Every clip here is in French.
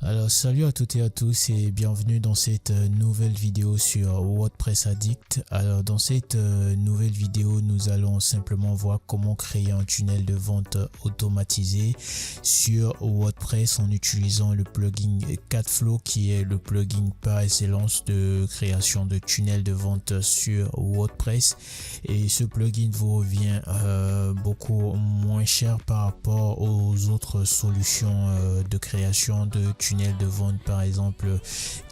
Alors salut à toutes et à tous et bienvenue dans cette nouvelle vidéo sur WordPress Addict. Alors dans cette nouvelle vidéo, nous allons simplement voir comment créer un tunnel de vente automatisé sur WordPress en utilisant le plugin Catflow qui est le plugin par excellence de création de tunnels de vente sur WordPress. Et ce plugin vous revient beaucoup moins cher par rapport aux autres solutions de création de tunnels de vente, par exemple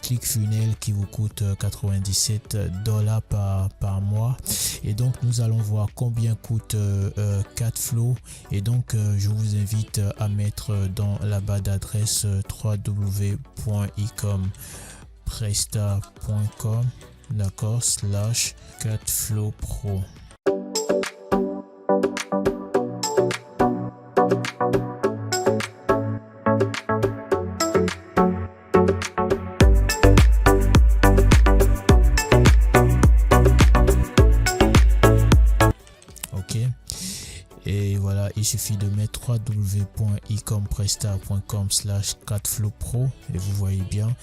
ClickFunnels qui vous coûte $97 par mois. Et donc nous allons voir combien coûte Catflow, et donc je vous invite à mettre dans la barre d'adresse www.ecompresta.com /CatflowPro. Et voilà, il suffit de mettre www.ecompresta.com /CatflowPro et vous voyez bien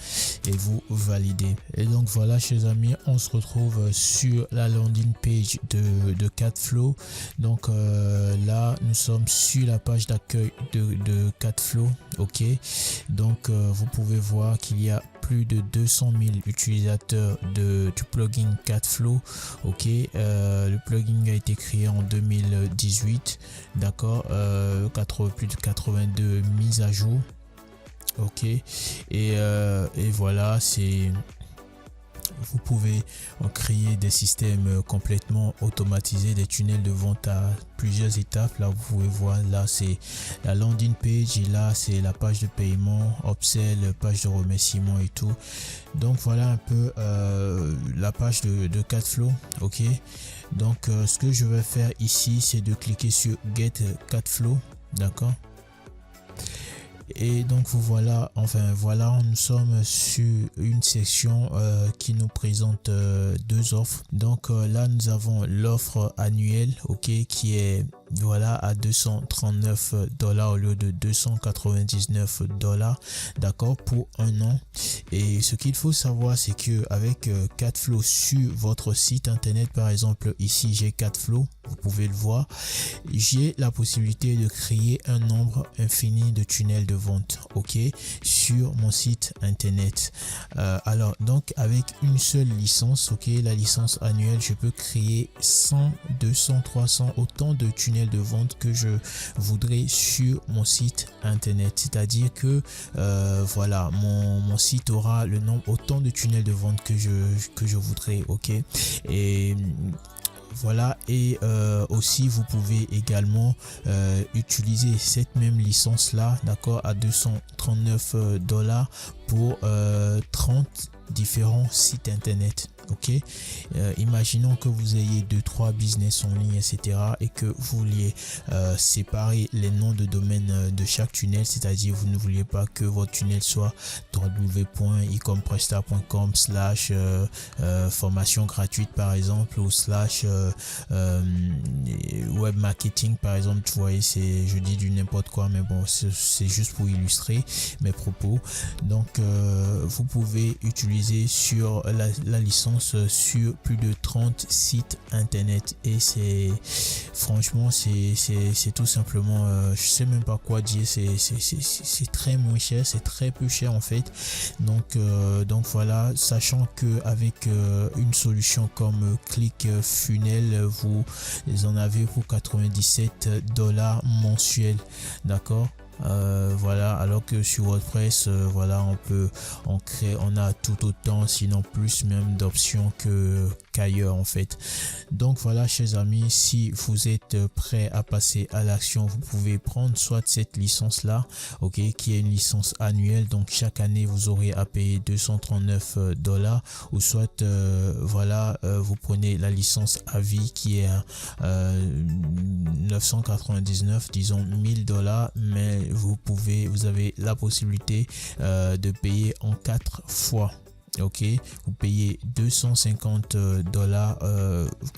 et vous validez. Et donc voilà, chers amis, on se retrouve sur la landing page de Catflow. Donc là, nous sommes sur la page d'accueil de Catflow. Ok, donc vous pouvez voir qu'il y a plus de 200 000 utilisateurs du plugin Catflow. Ok, le plugin a été créé en 2018, d'accord, plus de 82 mises à jour. Ok, et voilà, vous pouvez créer des systèmes complètement automatisés, des tunnels de vente à plusieurs étapes. Là, vous pouvez voir, là c'est la landing page et là c'est la page de paiement, upsell, page de remerciement et tout. Donc voilà un peu la page de Catflow. Ok, donc ce que je vais faire ici, c'est de cliquer sur Get Catflow, d'accord. Et donc voilà, nous sommes sur une section qui nous présente deux offres. Donc là nous avons l'offre annuelle, ok, qui est voilà à $239 au lieu de $299, d'accord, pour un an. Et ce qu'il faut savoir, c'est que avec Catflow sur votre site internet, par exemple ici j'ai Catflow, vous pouvez le voir, j'ai la possibilité de créer un nombre infini de tunnels de vente, ok, sur mon site internet. Alors donc avec une seule licence, ok, la licence annuelle, je peux créer 100, 200, 300, autant de tunnels de vente que je voudrais sur mon site internet. C'est-à-dire que voilà, mon site aura le nombre, autant de tunnels de vente que je voudrais, ok. Et voilà, et aussi vous pouvez également utiliser cette même licence là, d'accord, à $239 pour 30 différents sites internet. Ok, imaginons que vous ayez 2-3 business en ligne, etc., et que vous vouliez séparer les noms de domaine de chaque tunnel, c'est-à-dire vous ne vouliez pas que votre tunnel soit www.ecompresta.com formation gratuite par exemple, ou web marketing par exemple. Vous voyez, je dis du n'importe quoi, mais bon, c'est juste pour illustrer mes propos. Donc vous pouvez utiliser sur la licence sur plus de 30 sites internet, et franchement c'est tout simplement je sais même pas quoi dire, c'est très moins cher, c'est très peu cher en fait. Donc voilà, sachant que avec une solution comme ClickFunnels, vous en avez pour $97 mensuels, d'accord. Voilà, alors que sur WordPress, voilà, on a tout autant, sinon plus même d'options qu'ailleurs en fait. Donc voilà, chers amis, si vous êtes prêts à passer à l'action, vous pouvez prendre soit cette licence là, ok, qui est une licence annuelle, donc chaque année vous aurez à payer $239, ou soit voilà, vous prenez la licence à vie qui est à 999, disons $1000, mais vous avez la possibilité de payer en 4 fois. ok, vous payez 250 dollars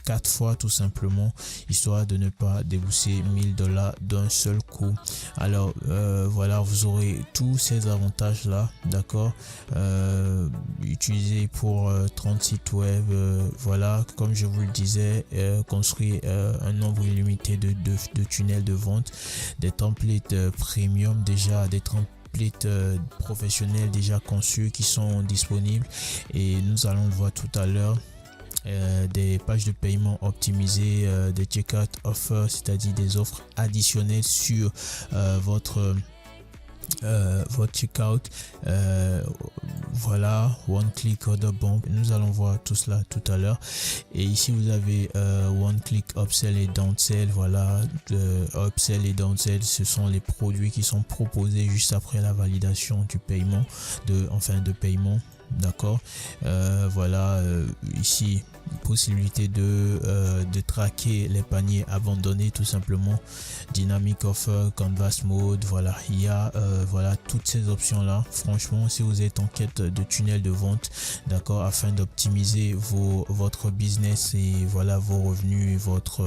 4 fois tout simplement, histoire de ne pas débourser 1000 dollars d'un seul coup. Alors voilà, vous aurez tous ces avantages là, d'accord, utilisé pour 30 sites web, voilà, comme je vous le disais, construire un nombre illimité de tunnels de vente, des templates premium, déjà des templates professionnels déjà conçus qui sont disponibles, et nous allons le voir tout à l'heure. Des pages de paiement optimisées, des checkout offers, c'est-à-dire des offres additionnelles sur votre checkout, voilà, one click order bomb. Nous allons voir tout cela tout à l'heure. Et ici vous avez one click upsell et downsell. Voilà, upsell et downsell, ce sont les produits qui sont proposés juste après la validation du paiement, de paiement, d'accord. Voilà, ici possibilité de traquer les paniers abandonnés tout simplement, dynamic offer, canvas mode. Voilà, il y a voilà toutes ces options là. Franchement, si vous êtes en quête de tunnel de vente, d'accord, afin d'optimiser votre business et voilà vos revenus et votre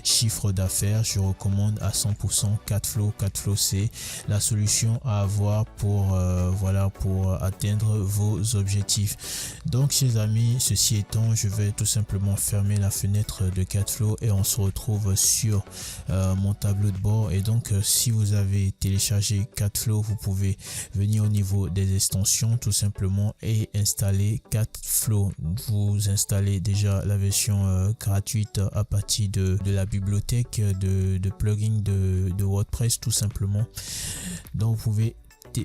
chiffre d'affaires, je recommande à 100% Catflow. Catflow, c'est la solution à avoir pour voilà, pour atteindre vos objectifs. Donc chers amis, ceci étant, je vais tout simplement fermer la fenêtre de Catflow et on se retrouve sur mon tableau de bord. Et donc si vous avez téléchargé Catflow, vous pouvez venir au niveau des extensions tout simplement et installer Catflow. Vous installez déjà la version gratuite à partir de la bibliothèque de plugins de WordPress tout simplement. Donc vous pouvez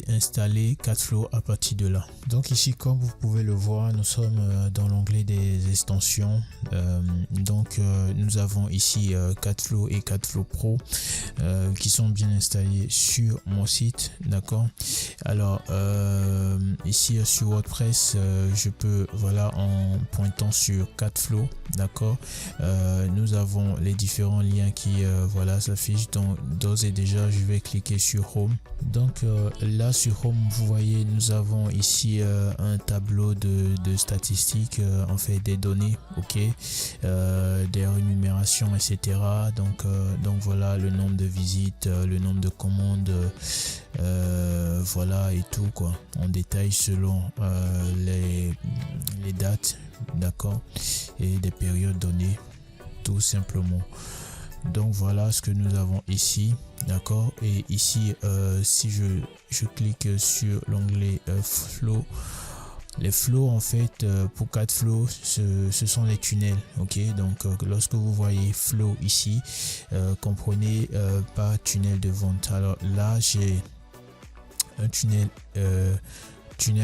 installer Catflow à partir de là. Donc ici, comme vous pouvez le voir, nous sommes dans l'onglet des extensions. Donc nous avons ici Catflow et Catflow Pro qui sont bien installés sur mon site, d'accord. Alors ici sur WordPress, je peux, voilà, en pointant sur Catflow, d'accord, nous avons les différents liens qui voilà s'affichent. Donc d'ores et déjà, je vais cliquer sur Home. Donc là sur Home, vous voyez, nous avons ici un tableau de statistiques, en fait des données, ok, des rémunérations, etc. Donc voilà le nombre de visites, le nombre de commandes, voilà, et tout quoi, en détail selon les dates, d'accord, et des périodes données tout simplement. Donc voilà ce que nous avons ici, d'accord. Et ici si je clique sur l'onglet flow, les flows, en fait, pour Catflow, ce sont les tunnels, ok. Donc lorsque vous voyez flow ici, comprenez pas tunnel de vente. Alors là, j'ai un tunnel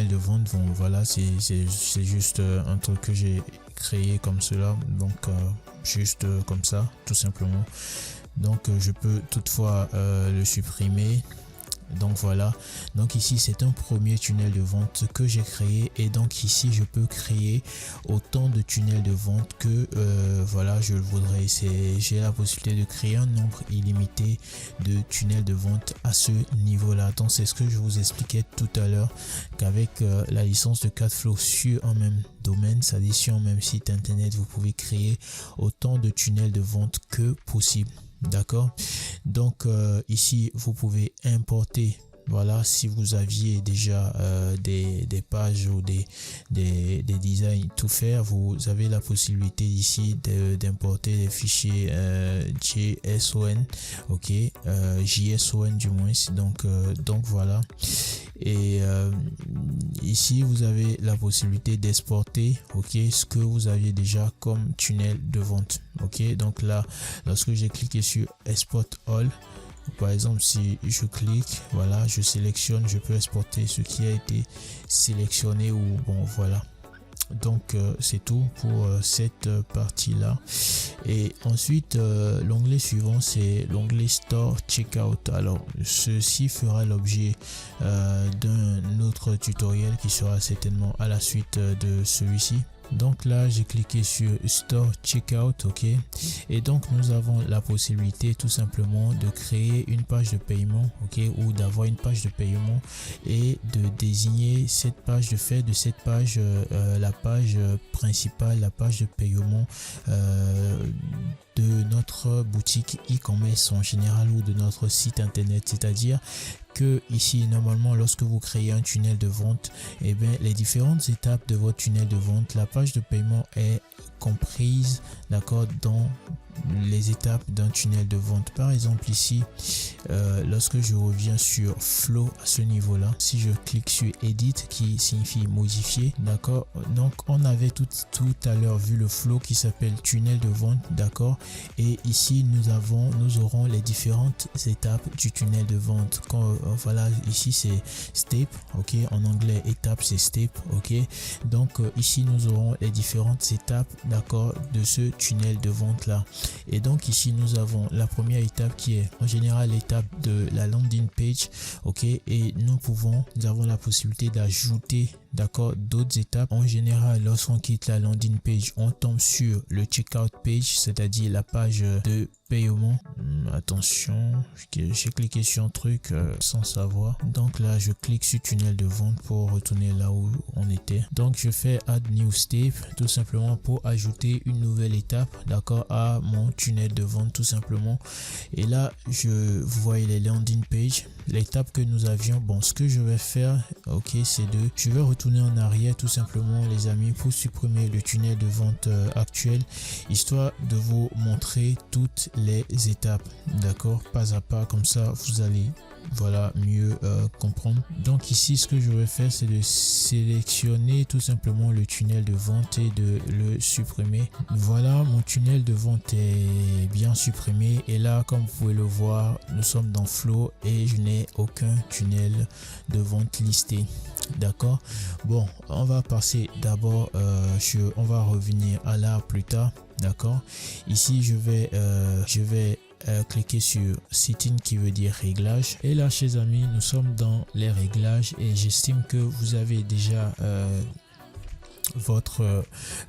de vente. Bon, voilà, c'est juste un truc que j'ai créé comme cela, donc juste comme ça tout simplement. Donc je peux toutefois le supprimer. Donc voilà, donc ici c'est un premier tunnel de vente que j'ai créé, et donc ici je peux créer autant de tunnels de vente que voilà je le voudrais. J'ai la possibilité de créer un nombre illimité de tunnels de vente à ce niveau là. Donc c'est ce que je vous expliquais tout à l'heure, qu'avec la licence de Catflow sur un même domaine, c'est-à-dire sur un même site internet, vous pouvez créer autant de tunnels de vente que possible. D'accord. Donc ici vous pouvez importer, voilà, si vous aviez déjà des pages ou des designs tout faire, vous avez la possibilité ici d'importer des fichiers JSON, ok, JSON du moins. Donc voilà. Et ici vous avez la possibilité d'exporter, ok, ce que vous aviez déjà comme tunnel de vente, ok. Donc là, lorsque j'ai cliqué sur export all, par exemple, si je clique, voilà, je sélectionne, je peux exporter ce qui a été sélectionné, ou bon voilà. Donc c'est tout pour cette partie là. Et ensuite l'onglet suivant, c'est l'onglet Store Checkout. Alors ceci fera l'objet d'un autre tutoriel qui sera certainement à la suite de celui-ci, Donc là j'ai cliqué sur Store Checkout, ok, et donc nous avons la possibilité tout simplement de créer une page de paiement, ok, ou d'avoir une page de paiement et de désigner cette page, de faire de cette page la page principale, la page de paiement de notre boutique e-commerce en général ou de notre site internet. C'est-à-dire que ici normalement lorsque vous créez un tunnel de vente, et bien les différentes étapes de votre tunnel de vente, la page de paiement est comprise, d'accord, dans les étapes d'un tunnel de vente. Par exemple ici lorsque je reviens sur Flow à ce niveau là, si je clique sur Edit qui signifie modifier, d'accord, donc on avait tout à l'heure vu le flow qui s'appelle tunnel de vente, d'accord, et ici nous aurons les différentes étapes du tunnel de vente. Voilà, ici c'est step, ok, en anglais étape c'est step, ok, donc ici nous aurons les différentes étapes, d'accord, de ce tunnel de vente là. Et donc ici nous avons la première étape qui est en général l'étape de la landing page, ok, et nous avons la possibilité d'ajouter, d'accord, d'autres étapes. En général lorsqu'on quitte la landing page, on tombe sur le checkout page, c'est-à-dire la page de paiement. Attention, j'ai cliqué sur un truc sans savoir, donc là je clique sur tunnel de vente pour retourner là où on était. Donc je fais add new step tout simplement pour ajouter une nouvelle étape, d'accord, à mon tunnel de vente tout simplement. Et là vous voyez les landing page, l'étape que nous avions. Bon, ce que je vais faire, ok, c'est je vais retourner en arrière tout simplement les amis pour supprimer le tunnel de vente actuel, histoire de vous montrer toutes les étapes, d'accord, pas à pas, comme ça vous allez mieux comprendre. Donc ici ce que je vais faire, c'est de sélectionner tout simplement le tunnel de vente et de le supprimer. Voilà, mon tunnel de vente est bien supprimé, et là comme vous pouvez le voir, nous sommes dans Flow et je n'ai aucun tunnel de vente listé, d'accord. Bon, on va passer d'abord on va revenir à là plus tard, d'accord. Ici je vais cliquer sur setting qui veut dire réglage, et là chers amis nous sommes dans les réglages, et j'estime que vous avez déjà votre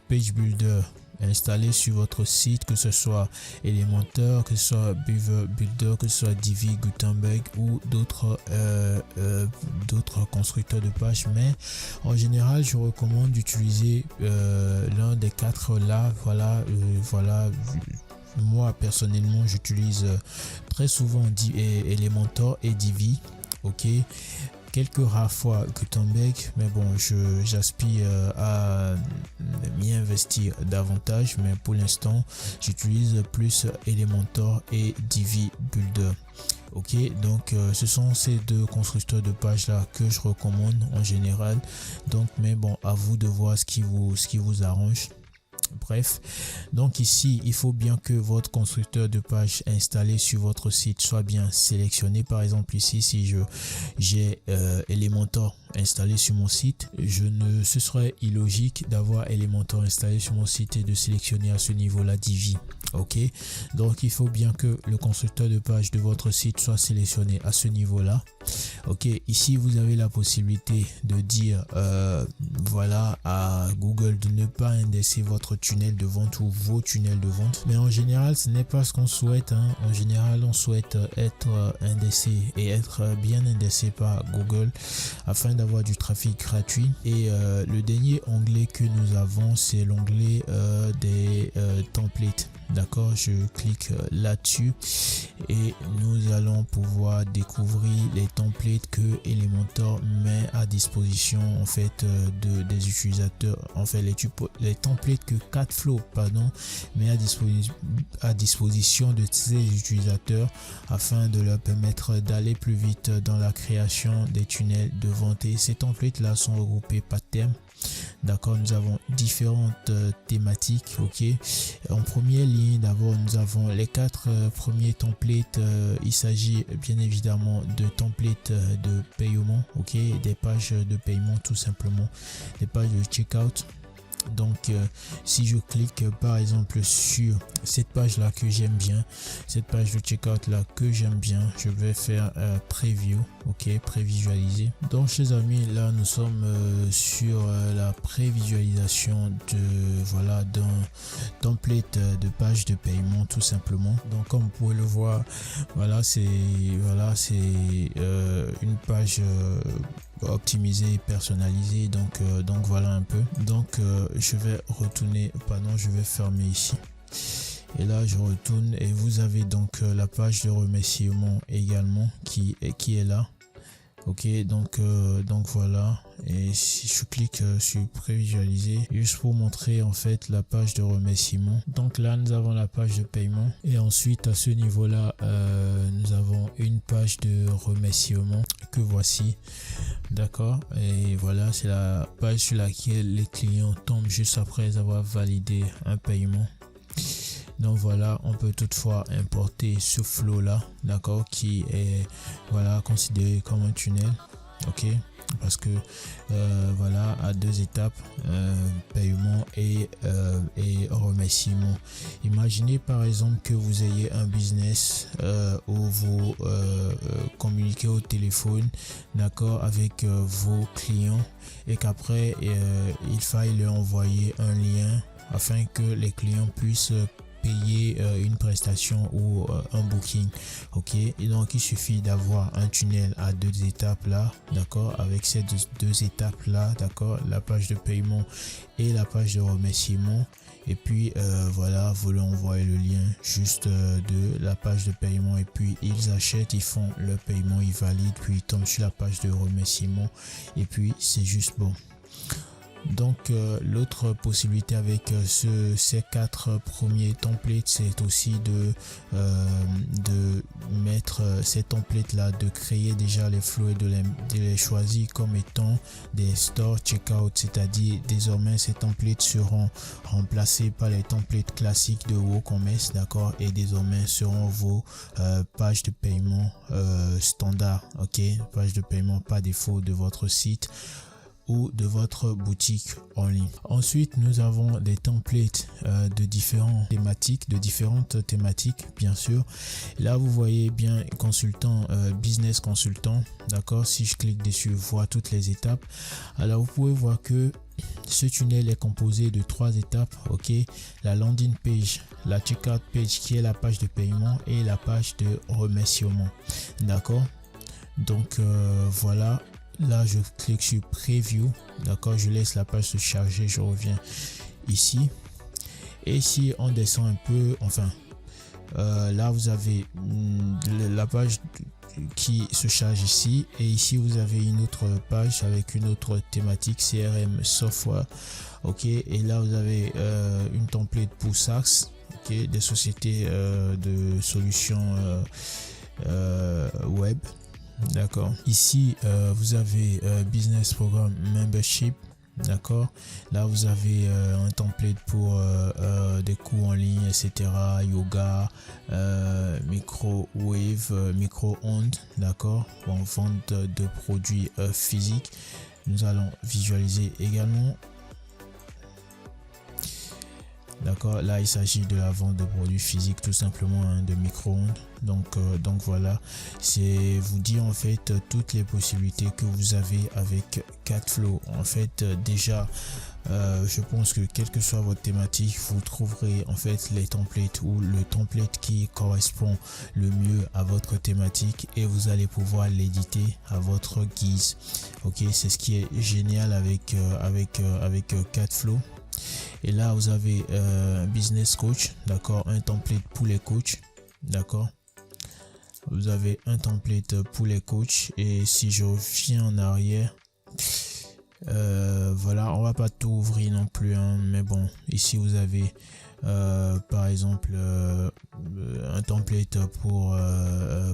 page builder installé sur votre site, que ce soit Elementor, que ce soit Beaver Builder, que ce soit Divi, Gutenberg ou d'autres constructeurs de pages, mais en général je recommande d'utiliser l'un des quatre là. Moi personnellement j'utilise très souvent Elementor et Divi, ok, quelques rares fois Gutenberg, mais bon j'aspire à m'y investir davantage, mais pour l'instant j'utilise plus Elementor et Divi Builder. Ok, donc ce sont ces deux constructeurs de pages là que je recommande en général. Donc mais bon, à vous de voir ce qui vous arrange. Bref, donc ici il faut bien que votre constructeur de page installé sur votre site soit bien sélectionné. Par exemple ici, si j'ai Elementor installé sur mon site, ce serait illogique d'avoir Elementor installé sur mon site et de sélectionner à ce niveau là Divi. Ok, donc il faut bien que le constructeur de page de votre site soit sélectionné à ce niveau là. Ok, ici vous avez la possibilité de dire voilà à Google de ne pas indexer votre tunnel de vente ou vos tunnels de vente, mais en général ce n'est pas ce qu'on souhaite, hein. En général on souhaite être indexé et être bien indexé par Google afin d'avoir du trafic gratuit. Et le dernier onglet que nous avons, c'est l'onglet des templates, d'accord. Je clique là-dessus et nous allons pouvoir découvrir les templates que Elementor met à disposition en fait des utilisateurs, en fait les templates que Catflow met à disposition de ces utilisateurs afin de leur permettre d'aller plus vite dans la création des tunnels de vente. Et ces templates là sont regroupés par thème, d'accord. Nous avons différentes thématiques, ok. En première ligne, d'abord nous avons les 4 premiers templates. Il s'agit bien évidemment de templates de paiement, ok, des pages de paiement tout simplement, des pages de checkout. Donc si je clique par exemple sur cette page là que j'aime bien, cette page de checkout là que j'aime bien, je vais faire preview, ok, prévisualiser. Donc chers amis, là nous sommes sur la prévisualisation de voilà d'un template de page de paiement tout simplement. Donc comme vous pouvez le voir, voilà c'est une page optimisé, personnalisé, donc voilà un peu. Donc je vais retourner, pardon, je vais fermer ici et là je retourne et vous avez donc la page de remerciement également qui est là. Ok, donc voilà, et si je clique sur prévisualiser juste pour montrer en fait la page de remerciement. Donc là nous avons la page de paiement et ensuite à ce niveau là nous avons une page de remerciement que voici, d'accord, et voilà c'est la page sur laquelle les clients tombent juste après avoir validé un paiement. Donc voilà, on peut toutefois importer ce flow là, d'accord, qui est voilà considéré comme un tunnel, ok, parce que voilà à deux étapes, paiement et remerciement. Imaginez par exemple que vous ayez un business où vous communiquez au téléphone, d'accord, avec vos clients et qu'après il faille leur envoyer un lien afin que les clients puissent payer une prestation ou un booking, ok, et donc il suffit d'avoir un tunnel à deux étapes là, d'accord, avec ces deux étapes là, d'accord, la page de paiement et la page de remerciement, et puis voilà, vous leur envoyez le lien juste de la page de paiement et puis ils achètent, ils font le paiement, ils valident, puis ils tombent sur la page de remerciement et puis c'est juste bon. Donc l'autre possibilité avec ces quatre premiers templates, c'est aussi de mettre ces templates là, de créer déjà les flows et de les choisir comme étant des stores checkout, c'est-à-dire désormais ces templates seront remplacés par les templates classiques de WooCommerce, d'accord, et désormais seront vos pages de paiement standard, ok, page de paiement par défaut de votre site ou de votre boutique en ligne. Ensuite, nous avons des templates de différentes thématiques, bien sûr. Là, vous voyez bien consultant, business consultant, d'accord. Si je clique dessus, je vois toutes les étapes. Alors, vous pouvez voir que ce tunnel est composé de trois étapes, ok. La landing page, la checkout page qui est la page de paiement et la page de remerciement, d'accord. Donc voilà. Là, je clique sur Preview, d'accord, je laisse la page se charger, je reviens ici. Et si on descend un peu, enfin, là, vous avez la page qui se charge ici. Et ici, vous avez une autre page avec une autre thématique, CRM Software, ok. Et là, vous avez une template pour SaaS, ok, des sociétés de solutions web. D'accord. Ici, vous avez Business Program Membership. D'accord. Là, vous avez un template pour des cours en ligne, etc. Yoga, microwave, micro-ondes. D'accord. En vente de produits physiques. Nous allons visualiser également. D'accord, là il s'agit de la vente de produits physiques tout simplement, hein, de micro-ondes. Donc voilà, c'est vous dire en fait toutes les possibilités que vous avez avec CatFlow. En fait déjà je pense que quelle que soit votre thématique, vous trouverez en fait les templates ou le template qui correspond le mieux à votre thématique et vous allez pouvoir l'éditer à votre guise. Ok, c'est ce qui est génial avec CatFlow. Et là vous avez un business coach, d'accord, un template pour les coachs, d'accord. Vous avez un template pour les coachs. Et si je reviens en arrière, voilà, on va pas tout ouvrir non plus, hein, mais bon, ici vous avez par exemple un template pour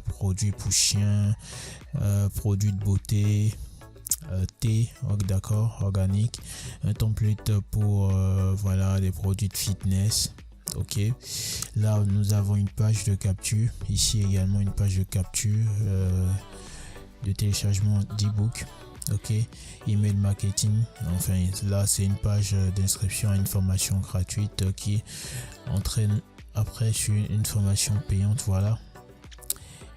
produits pour chiens, produits de beauté, thé, d'accord, organique, un template pour voilà, des produits de fitness. Ok, là nous avons une page de capture, ici également une page de capture de téléchargement d'e-book. ok, email marketing. Enfin là c'est une page d'inscription à une formation gratuite qui entraîne après sur une formation payante, voilà.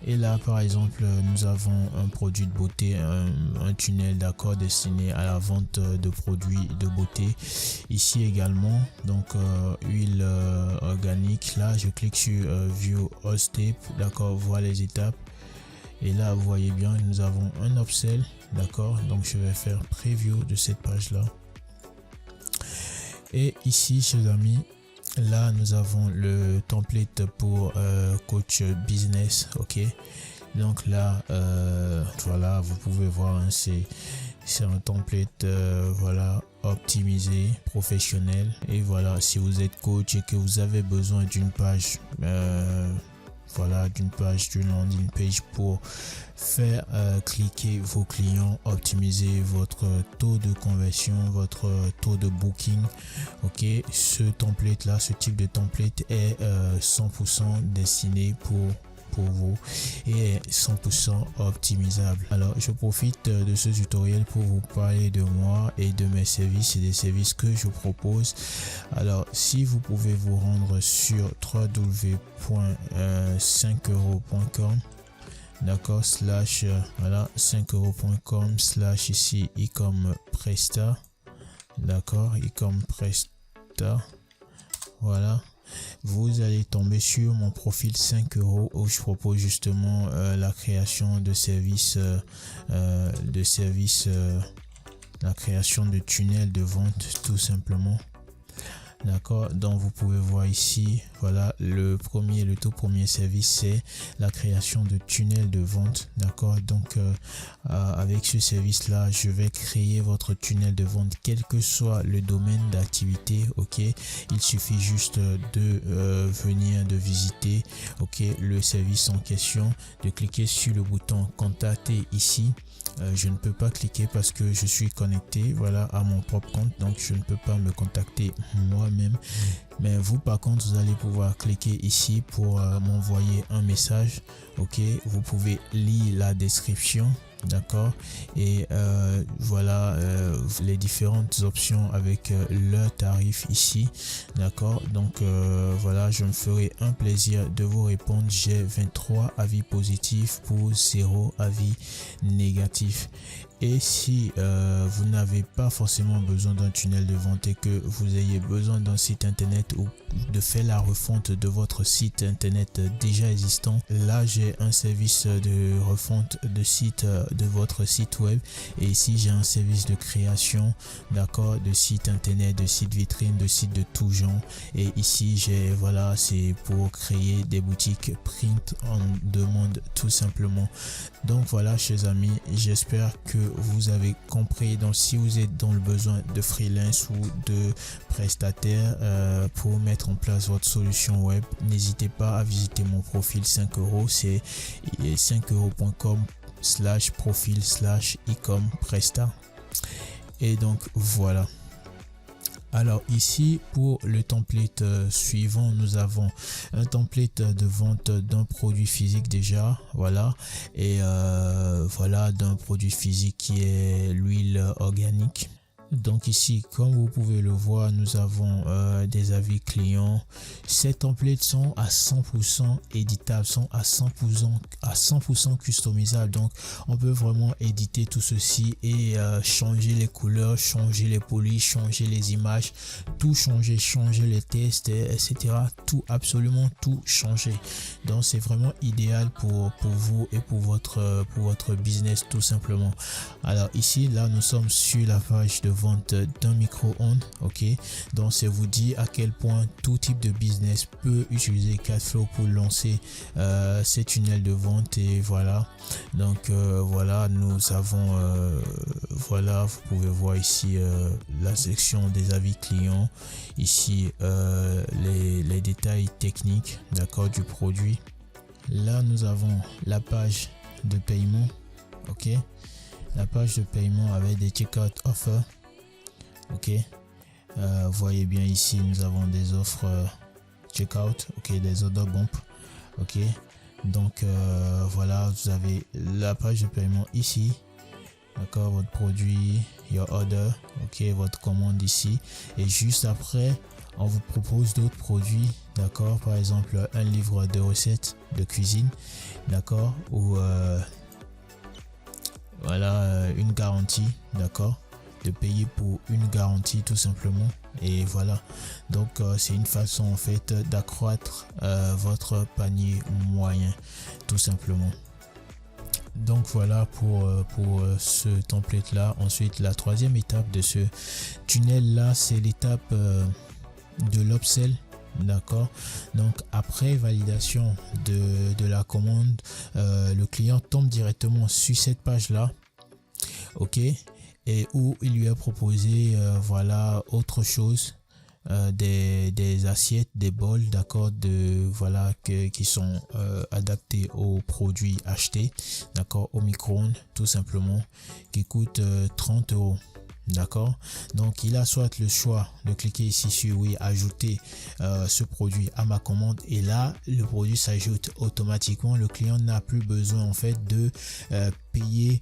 Et là par exemple nous avons un produit de beauté, un tunnel, d'accord, destiné à la vente de produits de beauté. Ici également donc huile organique. Là je clique sur view all step, d'accord, voir les étapes. Et là vous voyez bien nous avons un upsell, d'accord, donc je vais faire preview de cette page là. Et ici chers amis, là nous avons le template pour coach business, ok. Donc là voilà, vous pouvez voir hein, c'est un template voilà, optimisé, professionnel. Et voilà, si vous êtes coach et que vous avez besoin d'une page voilà, d'une landing page pour faire cliquer vos clients, optimiser votre taux de conversion, votre taux de booking, ok, ce template là, ce type de template est 100% destiné pour vous et 100% optimisable. Alors je profite de ce tutoriel pour vous parler de moi et de mes services et des services que je propose. Alors si vous pouvez vous rendre sur www.5euros.com, d'accord, slash voilà 5euros.com slash ici ecom presta, d'accord, ecom presta, voilà. Vous allez tomber sur mon profil 5 euros où je propose justement la création de services, la création de tunnels de vente tout simplement. D'accord, donc vous pouvez voir ici, voilà, le tout premier service c'est la création de tunnels de vente. D'accord, donc avec ce service là je vais créer votre tunnel de vente quel que soit le domaine d'activité, ok. Il suffit juste de venir de visiter, ok, le service en question, de cliquer sur le bouton contacter ici. Je ne peux pas cliquer parce que je suis connecté, voilà, à mon propre compte, donc je ne peux pas me contacter moi-même. Mais vous par contre vous allez pouvoir cliquer ici pour m'envoyer un message, ok. Vous pouvez lire la description, d'accord, et voilà les différentes options avec leur tarif ici, d'accord. Donc voilà, je me ferai un plaisir de vous répondre. J'ai 23 avis positifs pour 0 avis négatifs. Et si vous n'avez pas forcément besoin d'un tunnel de vente et que vous ayez besoin d'un site internet ou de faire la refonte de votre site internet déjà existant, là j'ai un service de refonte de site, de votre site web. Et ici j'ai un service de création, d'accord, de site internet, de site vitrine, de site de tout genre. Et ici j'ai, voilà, c'est pour créer des boutiques print en demande tout simplement. Donc voilà chers amis, j'espère que vous avez compris. Donc si vous êtes dans le besoin de freelance ou de prestataire pour mettre en place votre solution web, n'hésitez pas à visiter mon profil 5 euros, c'est 5euros.com slash profil slash ecom presta. Et donc voilà. Alors ici pour le template suivant, nous avons un template de vente d'un produit physique déjà, voilà, et voilà, d'un produit physique qui est l'huile organique. Donc ici, comme vous pouvez le voir, nous avons des avis clients. Ces templates sont à 100% éditables, sont à 100% customisables. Donc on peut vraiment éditer tout ceci et changer les couleurs, changer les polices, changer les images, tout changer, changer les tests, etc. Tout, absolument tout changer. Donc c'est vraiment idéal pour vous et pour votre business tout simplement. Alors ici, là nous sommes sur la page de vente d'un micro-ondes, ok. Donc c'est vous dire à quel point tout type de business peut utiliser Cashflow pour lancer ces tunnels de vente. Et voilà, donc voilà, nous avons voilà, vous pouvez voir ici la section des avis clients, ici les détails techniques, d'accord, du produit. Là nous avons la page de paiement, ok, la page de paiement avec des checkout offers, ok. Voyez bien ici nous avons des offres checkout, ok, des order bump, ok. Donc voilà, vous avez la page de paiement ici, d'accord, votre produit, your order, ok, votre commande ici. Et juste après, on vous propose d'autres produits, d'accord, par exemple un livre de recettes de cuisine, d'accord, ou voilà, une garantie, d'accord, de payer pour une garantie tout simplement. Et voilà, donc c'est une façon en fait d'accroître votre panier moyen tout simplement. Donc voilà pour ce template là. Ensuite, la troisième étape de ce tunnel là, c'est l'étape de l'upsell, d'accord. Donc après validation de la commande, le client tombe directement sur cette page là, ok, et où il lui a proposé voilà autre chose, des assiettes, des bols, d'accord, voilà qui sont adaptés aux produits achetés, d'accord, au micro-ondes tout simplement, qui coûtent 30 €. D'accord, donc il a soit le choix de cliquer ici sur oui, ajouter ce produit à ma commande, et là le produit s'ajoute automatiquement. Le client n'a plus besoin en fait de payer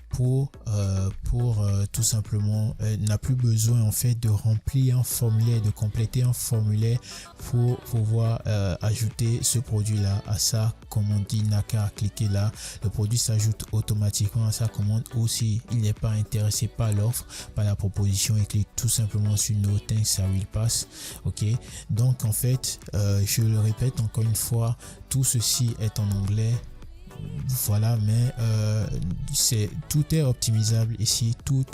pour tout simplement, n'a plus besoin en fait de remplir un formulaire, de compléter un formulaire pour pouvoir ajouter ce produit là à sa commande. Il n'a qu'à cliquer là, le produit s'ajoute automatiquement à sa commande, ou si il n'est pas intéressé par l'offre, par la proposition, il clique tout simplement sur No Thanks, I Will Pass. Ok, donc en fait je le répète encore une fois, tout ceci est en anglais. Voilà, mais tout est optimisable ici, tout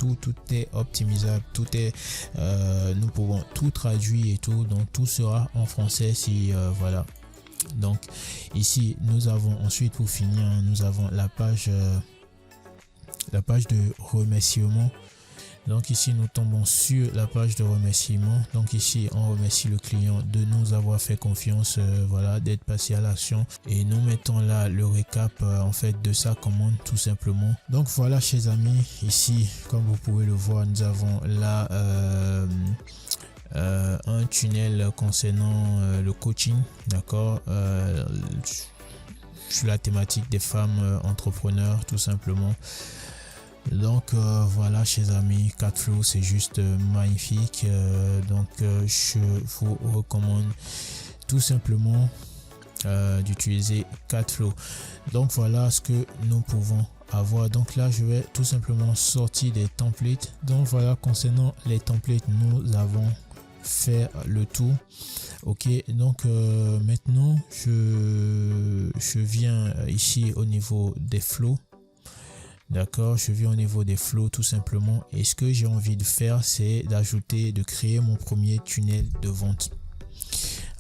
est optimisable, tout est nous pouvons tout traduire et tout, donc tout sera en français si voilà. Donc ici nous avons ensuite, pour finir, nous avons la page de remerciement. Donc ici nous tombons sur la page de remerciement. Donc ici on remercie le client de nous avoir fait confiance, voilà, d'être passé à l'action, et nous mettons là le récap en fait de sa commande tout simplement. Donc voilà chers amis, ici comme vous pouvez le voir, nous avons là un tunnel concernant le coaching, d'accord, sur la thématique des femmes entrepreneurs tout simplement. Donc voilà chers amis, Catflow c'est juste magnifique, donc je vous recommande tout simplement d'utiliser Catflow. Donc voilà ce que nous pouvons avoir. Donc là je vais tout simplement sortir des templates. Donc voilà, concernant les templates nous avons fait le tour. Ok, donc maintenant je viens ici au niveau des flows. D'accord, je viens au niveau des flows tout simplement, et ce que j'ai envie de faire, c'est de créer mon premier tunnel de vente.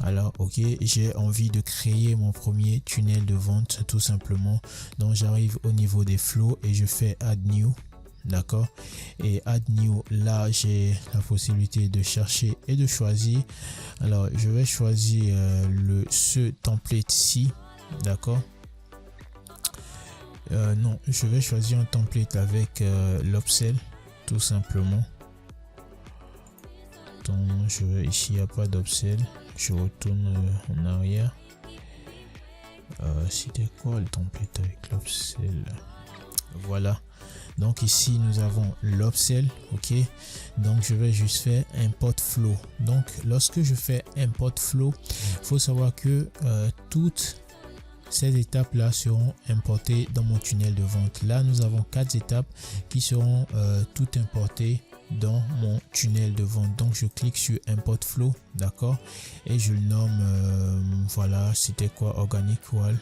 Alors ok, j'ai envie de créer mon premier tunnel de vente tout simplement. Donc j'arrive au niveau des flows et je fais add new, d'accord, et add new, là j'ai la possibilité de chercher et de choisir. Alors je vais choisir ce template ci, d'accord. Non, je vais choisir un template avec l'upsell tout simplement. Donc ici il n'y a pas d'upsell, je retourne en arrière. C'était quoi le template avec l'upsell? Voilà, donc ici nous avons l'upsell. Ok, donc je vais juste faire import flow. Donc lorsque je fais import flow, il faut savoir que toutes ces étapes là seront importées dans mon tunnel de vente. Là nous avons 4 étapes qui seront toutes importées dans mon tunnel de vente. Donc je clique sur import flow, d'accord, et je le nomme voilà, c'était quoi, organic wall.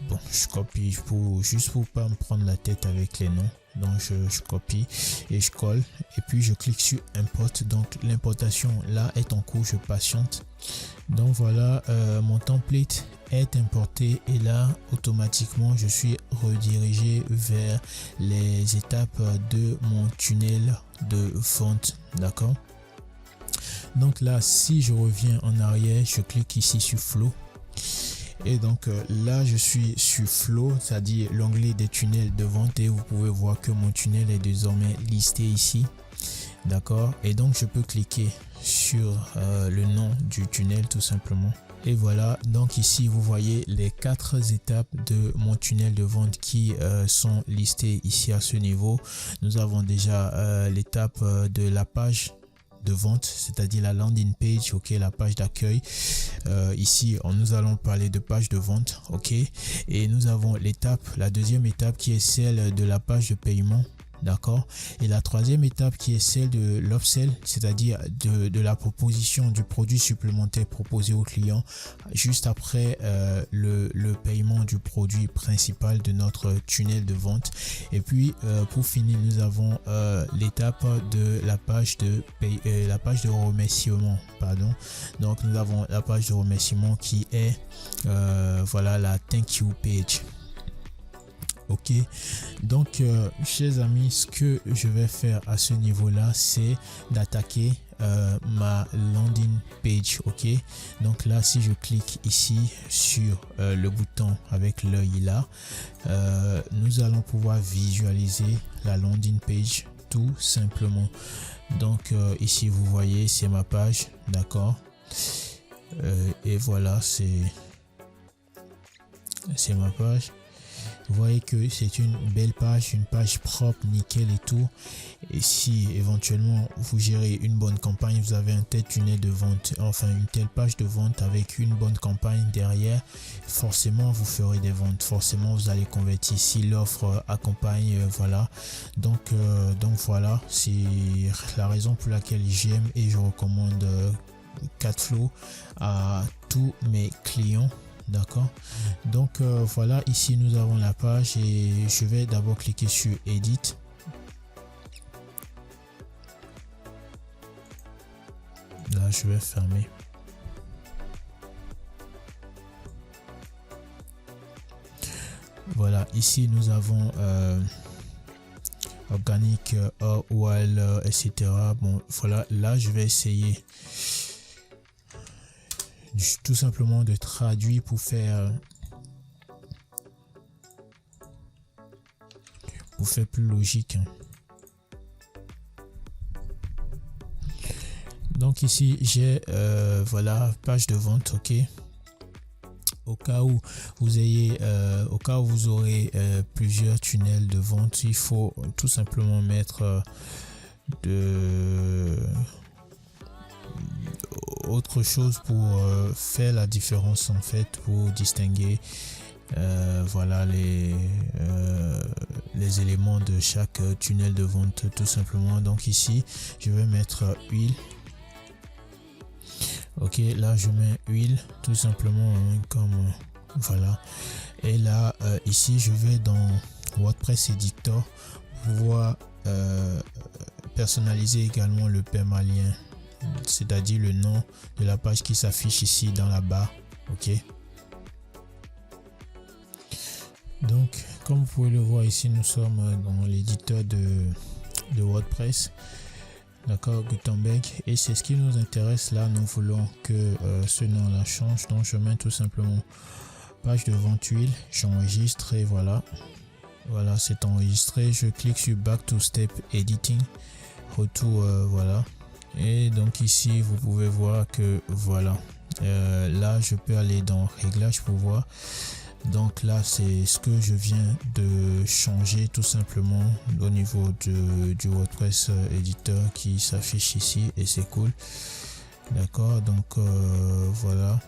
Bon, je copie juste pour pas me prendre la tête avec les noms. Donc je copie et je colle, et puis je clique sur import. Donc l'importation là est en cours, je patiente. Donc voilà, mon template est importé, et là automatiquement je suis redirigé vers les étapes de mon tunnel de vente, d'accord. Donc là, si je reviens en arrière, je clique ici sur flow. Et donc là je suis sur flow, c'est-à-dire l'onglet des tunnels de vente, et vous pouvez voir que mon tunnel est désormais listé ici, d'accord. Et donc je peux cliquer sur le nom du tunnel tout simplement. Et voilà, donc ici vous voyez les 4 étapes de mon tunnel de vente qui sont listées ici à ce niveau. Nous avons déjà l'étape de la page de vente, c'est-à-dire la landing page, ok, la page d'accueil. Ici nous allons parler de page de vente, ok, et nous avons la deuxième étape qui est celle de la page de paiement. D'accord. Et la troisième étape qui est celle de l'upsell, c'est-à-dire de la proposition du produit supplémentaire proposé au client juste après le paiement du produit principal de notre tunnel de vente. Et puis pour finir, nous avons l'étape de la page de remerciement, pardon. Donc nous avons la page de remerciement qui est voilà, la thank you page. Ok, donc chers amis, ce que je vais faire à ce niveau là, c'est d'attaquer ma landing page. Ok, donc là, si je clique ici sur le bouton avec l'œil là, nous allons pouvoir visualiser la landing page tout simplement. Donc ici vous voyez, c'est ma page, d'accord, et voilà, c'est ma page. Vous voyez que c'est une belle page, une page propre, nickel et tout. Et si éventuellement vous gérez une bonne campagne, vous avez un tel tunnel de vente, enfin une telle page de vente avec une bonne campagne derrière, forcément vous ferez des ventes, forcément vous allez convertir si l'offre accompagne, voilà. Donc voilà, c'est la raison pour laquelle j'aime et je recommande Catflow à tous mes clients. D'accord, donc voilà, ici nous avons la page et je vais d'abord cliquer sur Edit. Là je vais fermer. Voilà, ici nous avons organique, OL, etc. Bon voilà, là je vais essayer tout simplement de traduire pour faire plus logique. Donc ici j'ai voilà, page de vente, ok. Au cas où vous aurez plusieurs tunnels de vente, il faut tout simplement mettre autre chose pour faire la différence en fait, pour distinguer voilà les éléments de chaque tunnel de vente tout simplement. Donc ici je vais mettre huile. Ok, là je mets huile tout simplement, hein, comme voilà. Et là ici je vais dans WordPress Editor pour pouvoir personnaliser également le permalien, c'est-à-dire le nom de la page qui s'affiche ici dans la barre. Ok, donc comme vous pouvez le voir ici, nous sommes dans l'éditeur de WordPress, d'accord, Gutenberg, et c'est ce qui nous intéresse. Là nous voulons que ce nom là change, donc je mets tout simplement page de vente huile, j'enregistre et voilà, c'est enregistré. Je clique sur Back to Step Editing, retour, voilà. Et donc ici vous pouvez voir que voilà, là je peux aller dans réglages pour voir. Donc là c'est ce que je viens de changer tout simplement au niveau du WordPress éditeur qui s'affiche ici, et c'est cool, d'accord. Donc voilà,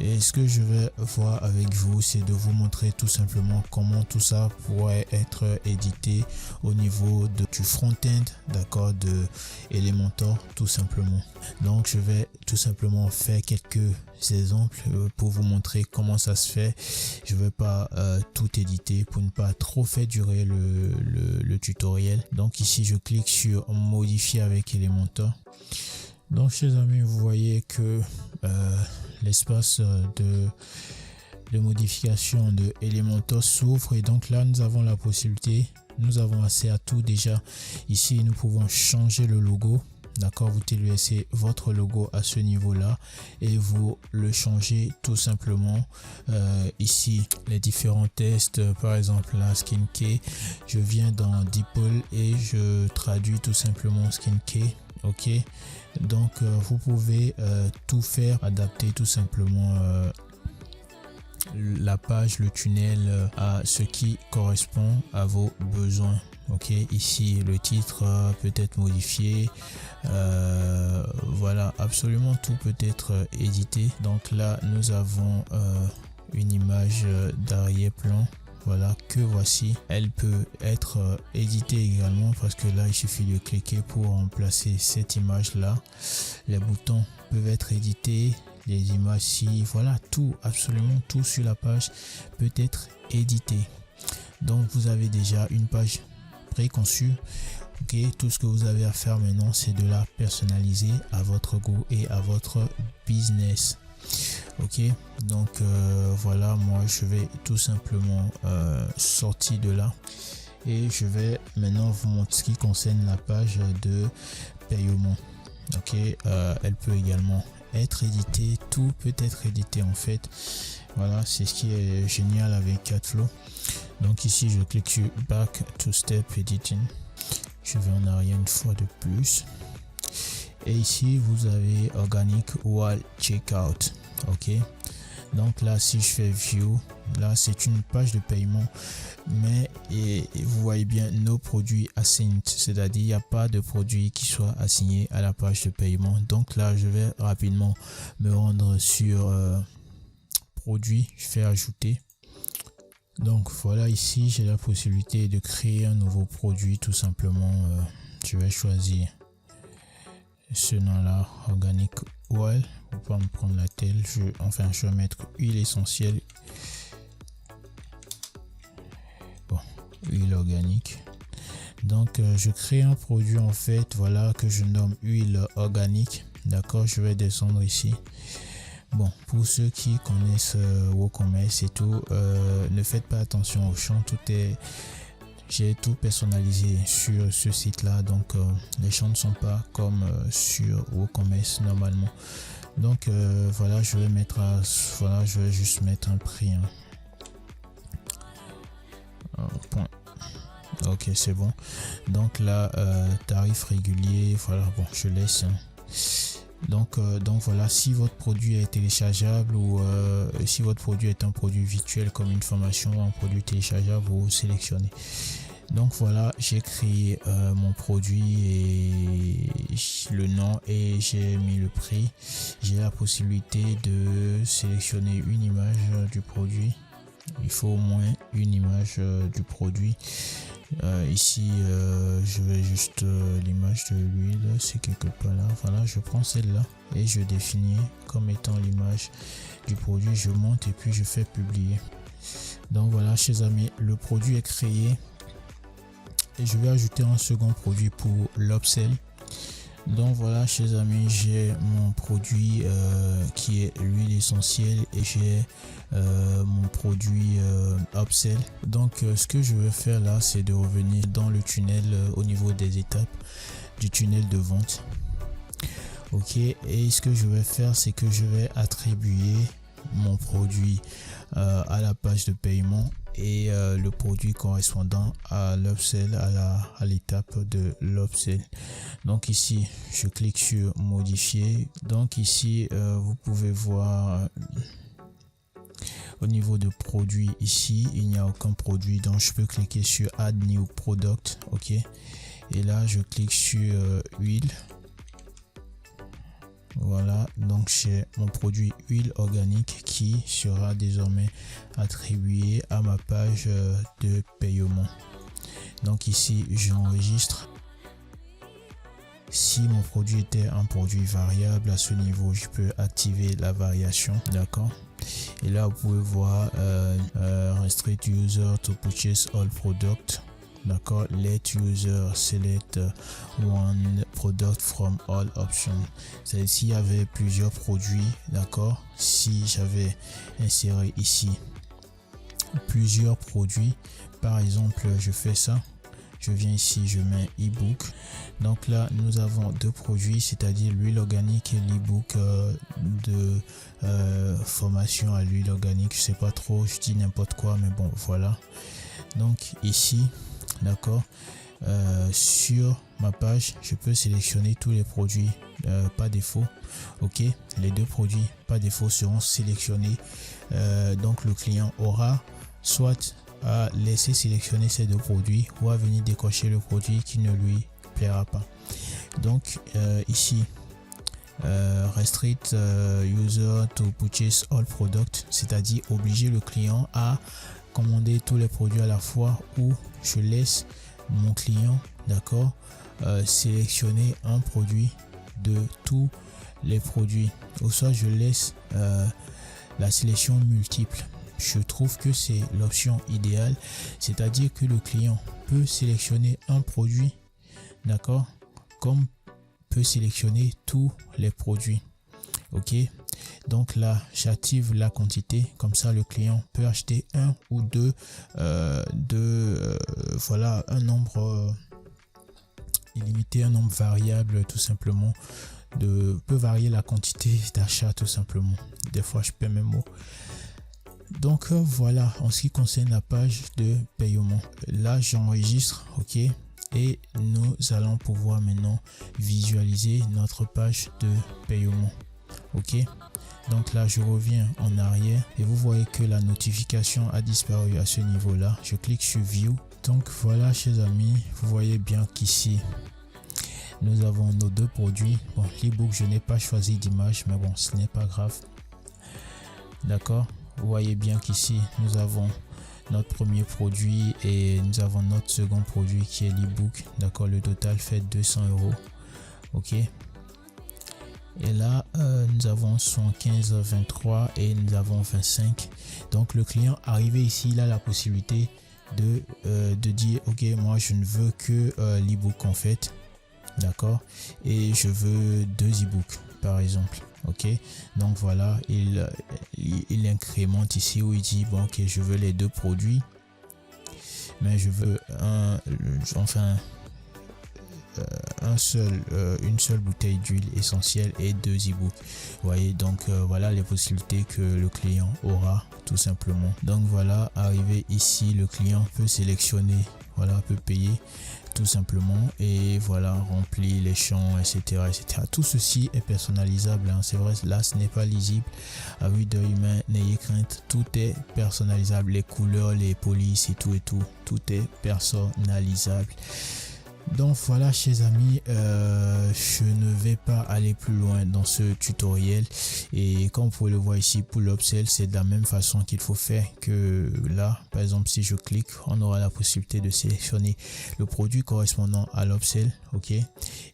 et ce que je vais voir avec vous, c'est de vous montrer tout simplement comment tout ça pourrait être édité au niveau du front-end, d'accord, de Elementor tout simplement. Donc je vais tout simplement faire quelques exemples pour vous montrer comment ça se fait. Je ne vais pas tout éditer pour ne pas trop faire durer le tutoriel. Donc ici je clique sur modifier avec Elementor. Donc chers amis, vous voyez que l'espace de modification de Elementor s'ouvre, et donc là nous avons la possibilité, nous avons accès à tout déjà. Ici nous pouvons changer le logo, d'accord, vous laissez votre logo à ce niveau là et vous le changez tout simplement. Ici les différents tests, par exemple la SkinK, je viens dans DeepL et je traduis tout simplement SkinK. ok. Donc vous pouvez tout faire, adapter tout simplement la page, le tunnel à ce qui correspond à vos besoins. Ok, ici le titre peut être modifié, voilà, absolument tout peut être édité. Donc là nous avons une image d'arrière-plan, voilà, que voici. Elle peut être éditée également parce que là il suffit de cliquer pour remplacer cette image là. Les boutons peuvent être édités, les images ici, voilà, tout, absolument tout sur la page peut être édité. Donc vous avez déjà une page préconçue. Ok, tout ce que vous avez à faire maintenant, c'est de la personnaliser à votre goût et à votre business. Ok, donc voilà, moi je vais tout simplement sortir de là et je vais maintenant vous montrer ce qui concerne la page de paiement. Ok, elle peut également être éditée, tout peut être édité en fait. Voilà, c'est ce qui est génial avec CADFlow. Donc ici je clique sur Back to Step Editing, je vais en arrière une fois de plus et ici vous avez Organic Wall Checkout. Ok, donc là si je fais View, là c'est une page de paiement, mais et vous voyez bien nos produits assigned, c'est-à-dire il n'y a pas de produit qui soit assigné à la page de paiement. Donc là je vais rapidement me rendre sur produit, je fais ajouter. Donc voilà, ici j'ai la possibilité de créer un nouveau produit tout simplement. Je vais choisir ce nom là, Organic Oil, pour pas me prendre la tête. Je vais mettre huile essentielle, bon, huile organique. Donc je crée un produit en fait, voilà, que je nomme huile organique. D'accord, je vais descendre ici. Bon, pour ceux qui connaissent WooCommerce et tout, ne faites pas attention au champ, j'ai tout personnalisé sur ce site là, donc les champs ne sont pas comme sur WooCommerce normalement. Donc voilà, je vais juste mettre un prix, hein. Point. Ok, c'est bon. Donc là, tarif régulier, voilà, bon, je laisse, hein. Donc voilà, si votre produit est téléchargeable ou si votre produit est un produit virtuel comme une formation ou un produit téléchargeable, vous sélectionnez. Donc voilà, j'ai créé mon produit et le nom et j'ai mis le prix. J'ai la possibilité de sélectionner une image du produit. Il faut au moins une image du produit. Ici je vais juste l'image de l'huile, c'est quelque part là. Voilà, je prends celle-là et je définis comme étant l'image du produit. Je monte et puis je fais publier. Donc voilà, chers amis, le produit est créé et je vais ajouter un second produit pour l'upsell. Donc voilà, chers amis, j'ai mon produit qui est l'huile essentielle et j'ai mon produit upsell. Donc ce que je vais faire là, c'est de revenir dans le tunnel au niveau des étapes du tunnel de vente. Ok, et ce que je vais faire, c'est que je vais attribuer mon produit à la page de paiement et le produit correspondant à l'upsell, à l'étape de l'upsell. Donc ici je clique sur modifier. Donc ici vous pouvez voir au niveau de produit, ici il n'y a aucun produit, donc je peux cliquer sur add new product. Ok, et là je clique sur huile. Voilà, donc j'ai mon produit huile organique qui sera désormais attribué à ma page de paiement. Donc ici j'enregistre. Si mon produit était un produit variable, à ce niveau je peux activer la variation, d'accord. Et là vous pouvez voir restrict user to purchase all product. D'accord, let user select one product from all options. C'est s'il y avait plusieurs produits, d'accord. Si j'avais inséré ici plusieurs produits, par exemple, je fais ça, je viens ici, je mets ebook. Donc là nous avons deux produits, c'est-à-dire l'huile organique et l'ebook de formation à l'huile organique. Je sais pas trop, je dis n'importe quoi, mais bon voilà. Donc ici, d'accord, sur ma page, je peux sélectionner tous les produits par défaut. Ok, les 2 produits par défaut seront sélectionnés. Donc le client aura soit à laisser sélectionner ces 2 produits ou à venir décocher le produit qui ne lui plaira pas. Donc ici restrict user to purchase all products, c'est-à-dire obliger le client à commander tous les produits à la fois, ou je laisse mon client, d'accord, sélectionner un produit de tous les produits, ou soit je laisse la sélection multiple. Je trouve que c'est l'option idéale, c'est-à-dire que le client peut sélectionner un produit, d'accord, comme peut sélectionner tous les produits. Ok, donc là j'active la quantité, comme ça le client peut acheter un ou deux voilà, un nombre illimité, un nombre variable tout simplement, peut varier la quantité d'achat tout simplement. Des fois je perds mes mots. Donc voilà, en ce qui concerne la page de paiement, là j'enregistre, ok, et nous allons pouvoir maintenant visualiser notre page de paiement. Ok, donc là je reviens en arrière et vous voyez que la notification a disparu à ce niveau là. Je clique sur view. Donc voilà, chers amis, vous voyez bien qu'ici nous avons nos 2 produits. Bon, l'ebook, je n'ai pas choisi d'image, mais bon, ce n'est pas grave. D'accord, vous voyez bien qu'ici nous avons notre premier produit et nous avons notre second produit qui est l'ebook. D'accord, le total fait 200 €. Ok, et là nous avons 115, 23 et nous avons 25. Donc le client arrivé ici, il a la possibilité de dire ok, moi je ne veux que l'ebook en fait, d'accord, et je veux 2 ebooks par exemple. Ok, donc voilà, il incrémente ici où il dit bon ok, je veux les 2 produits, mais je veux une seule bouteille d'huile essentielle et 2 ebooks. Vous voyez, donc voilà les possibilités que le client aura tout simplement. Donc voilà, arrivé ici, le client peut sélectionner, voilà, peut payer tout simplement, et voilà, remplir les champs, etc., etc. Tout ceci est personnalisable, hein. C'est vrai, là ce n'est pas lisible à vue d'œil humain, n'ayez crainte, tout est personnalisable, les couleurs, les polices et tout, tout est personnalisable. Donc voilà, chers amis, je ne vais pas aller plus loin dans ce tutoriel, et comme vous pouvez le voir ici, pour l'upsell c'est de la même façon qu'il faut faire que là. Par exemple, si je clique, on aura la possibilité de sélectionner le produit correspondant à l'upsell. Ok,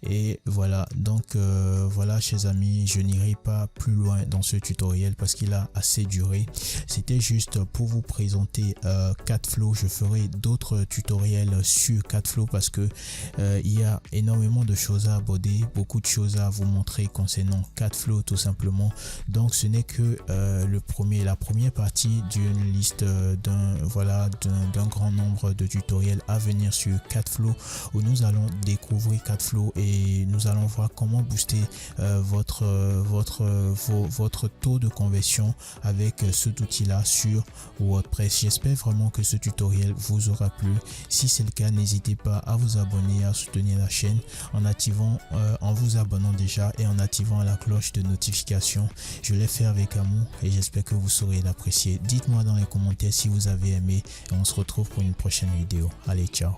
et voilà, donc voilà, chers amis, je n'irai pas plus loin dans ce tutoriel parce qu'il a assez duré. C'était juste pour vous présenter Catflow. Je ferai d'autres tutoriels sur Catflow parce que il y a énormément de choses à aborder, beaucoup de choses à vous montrer concernant Catflow tout simplement. Donc ce n'est que la première partie d'une liste d'un grand nombre de tutoriels à venir sur Catflow, où nous allons découvrir Catflow et nous allons voir comment booster votre taux de conversion avec cet outil là sur WordPress. J'espère vraiment que ce tutoriel vous aura plu. Si c'est le cas, n'hésitez pas à vous abonner, à soutenir la chaîne en vous abonnant déjà et en activant la cloche de notification. Je l'ai fait avec amour et j'espère que vous saurez l'apprécier. Dites-moi dans les commentaires si vous avez aimé, et on se retrouve pour une prochaine vidéo. Allez, ciao.